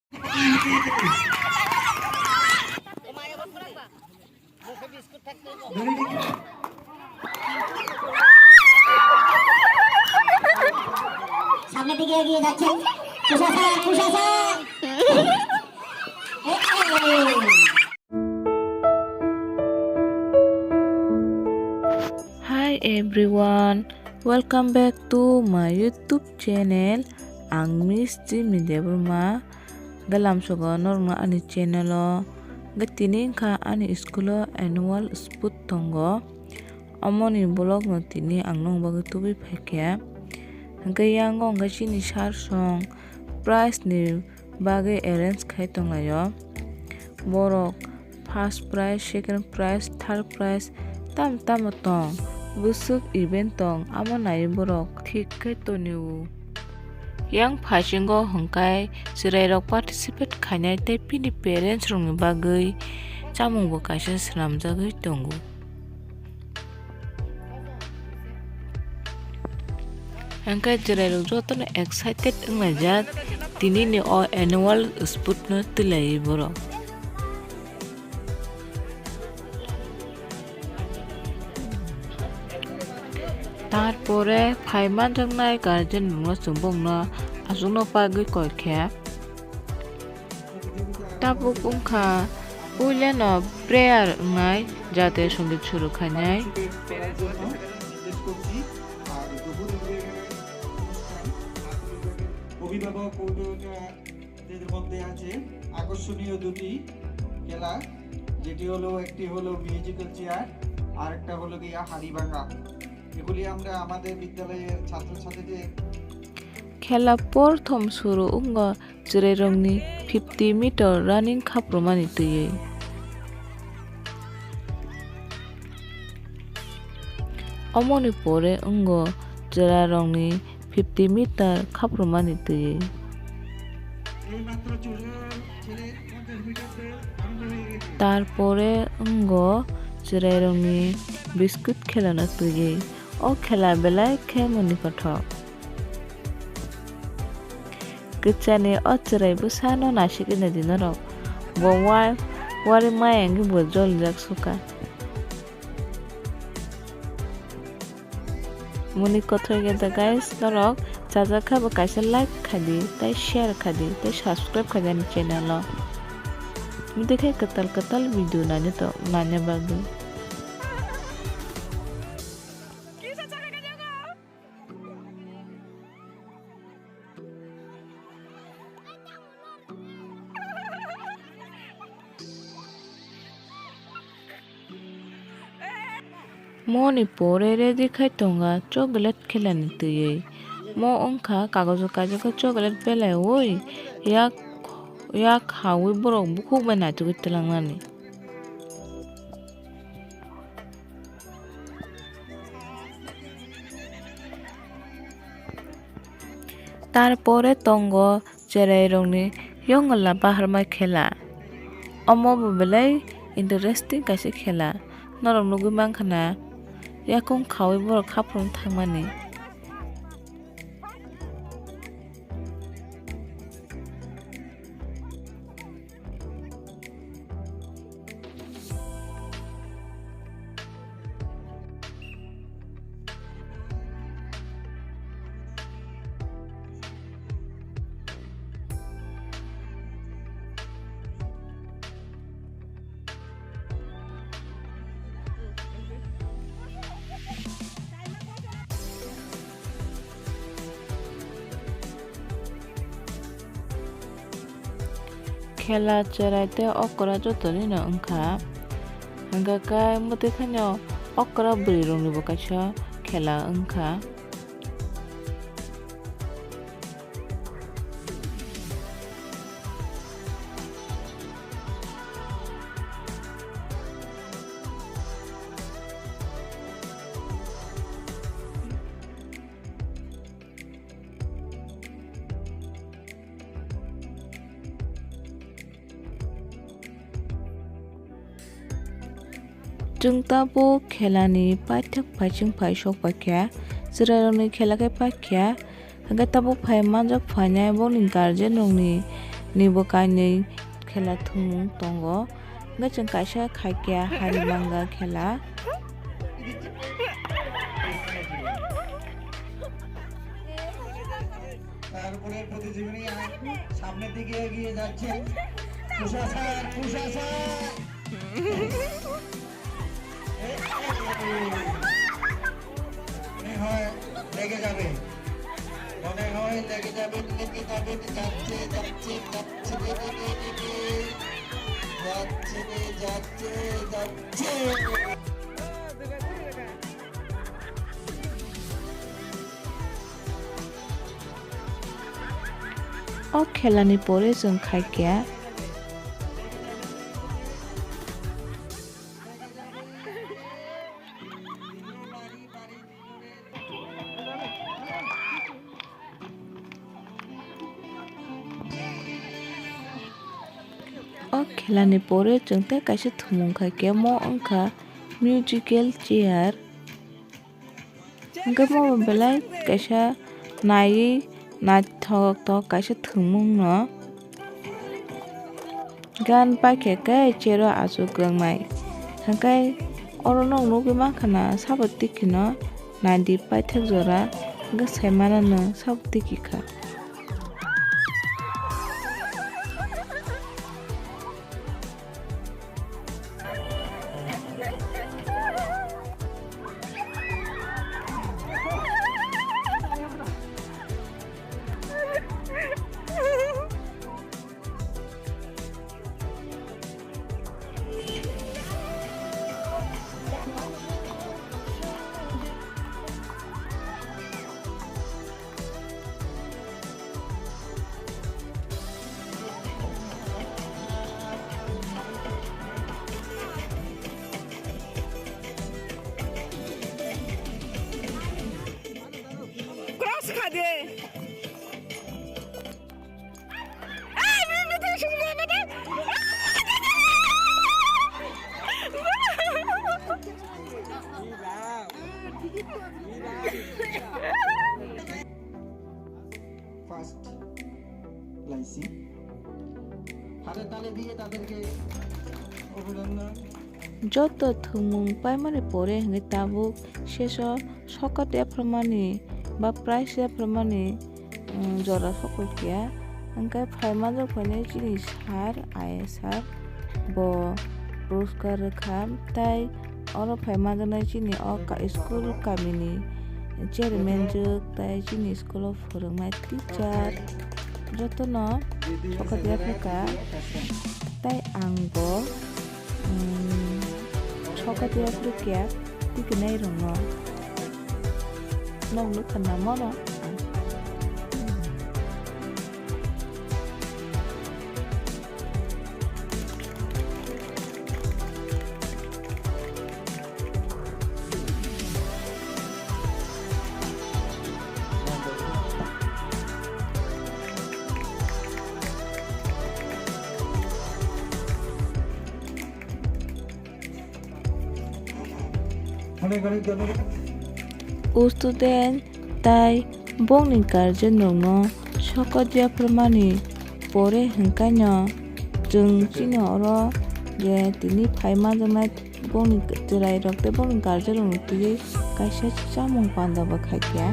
সামনের দিকে এগিয়ে যাচ্ছেন কুশাসা Hi everyone, welcome back to my YouTube channel. Ang Miss Jimmy Debrma dalam sogo norma ani channel gatini ka ani school annual sput tongo amoni blog no tini angnong bagu tubi phekya hangkayang ong gachini sar song price ni bage arrange khai tonglayo borok first prize second prize third prize tam tong busuk event tong amonai borok thik khai toniu yang phasingo hongkai sirai rok participate khainai te pini parents rong ni bagui chamung bo kaisa slamjagui tongo hangkai jirai rok jotono excited ongnajak tini ni o annual sport no tilai borok তারপরে ফাইমান জংনাই guardian বুংনো সুংবংনো আসুংনো পাগৈ কয়খা তাবুক উংখা উইলেনো prayer নাই যাতে সঙ্গীত শুরু খানাই অভিভাবক অভিভাবকদের মধ্যে আছে আকর্ষণীয় দুটি খেলা যেটি হলো একটি হলো মিউজিক্যাল চেয়ার আর একটা হলো গিয়া হাড়িভাঙা এগুলি আমরা আমাদের বিদ্যালয়ের ছাত্রছাত্রীদের খেলা প্রথম শুরু উঙ্গ জিরাই রংনি 50 মিটার রানিং খাপ্রমানি তুই অমনি পরে উঙ্গ জিরাই রংনি 50 মিটার খাপ্রমানি তুই তারপরে উঙ্গ জিরাই রংনি বিস্কুট খেলানো তুই ও খেলা বেলায় খেমনি পাঠক কিচানি অচরাই বুসানো নাসিকিনে দিনরক বওয়ার ওয়ারি মায়াঙ্গি বজল যাক সুকা মনি কথা গেদা গাইস নরক চাজা খাবো কাইসা লাইক খাদি তাই শেয়ার খাদি তাই subscribe khadi ani channel mi dekhai katal video nanya to nanya bagu মনি পরে রেডি খাই টঙ্গা চকলেট খেলানি তুই মো অংখা কাগজ কাজকে চকলেট পেলাই ওই ইয়াক হাউই বরক বুকুক বানাই তুই তেলাংনানি তারপরে তঙ্গ চেরাই রংনি ইয়ংলা বাহারমাই খেলা অমব বেলাই ইন্টারেস্টিং কাছে খেলা নরম নুগু মাংখানা yakung khawi bor khapron thangmani খেলা চেরাইতে অকরা যতনি না ওংখা হাঙ্গাকাই মতে খানো অকরা বরি রংনি বকাইছা খেলা ওংখা जों ताबो खेलानि पाठक पाइचिं पाइसक पाख्या जिरायरनि खेलाखै पाख्या हंगा ताबो फाइ मानजक फाइनाय बनि guardian रंनि nibo kainui khela thumung tongo hingke chwng kaisa khaikya haribanga khela তারপরে প্রতিযোগী সামনের দিকে এগিয়ে যাচ্ছে কুশা স্যার মনে হয় লেগে যাবে যাচ্ছে o khelani pore chwng khaikya o khelani pore chwng tei kaisa thumung khaikya mo wngkha musical chair hingke mo belai kaisa naiui naithok tok kaisa thwngmung no gan paikhe khe chair o achuk kwrwngmai hingke oro nog nugui mankha na sabo tiki no nadi paithak jora hingke saimano no sabo tiki kha. First লাইসি হাতে তালে দিয়ে তাদেরকে অভিনন্দন Joto thumung paimani pore hingke tabuk sheso sokat yapramani ba price yapramani jora sokokya hingke phaimano phaine chini sar ISR bo puruskar rekham tai oro phaimano chini o school kamini chairman juk tai chini school of phurungmai teacher jotono sokat yapraka tai angbo sokat yaprukya tikinai rongno nog nukhana mono অনেক ধন্যবাদ student tai bongni guardian rokno sokat yapramani pore hingkaino jung chini oro je tini phaimajaknai bongni cherai rok tei bongni guardian rok tui kaisa chamung panda bo khaikya.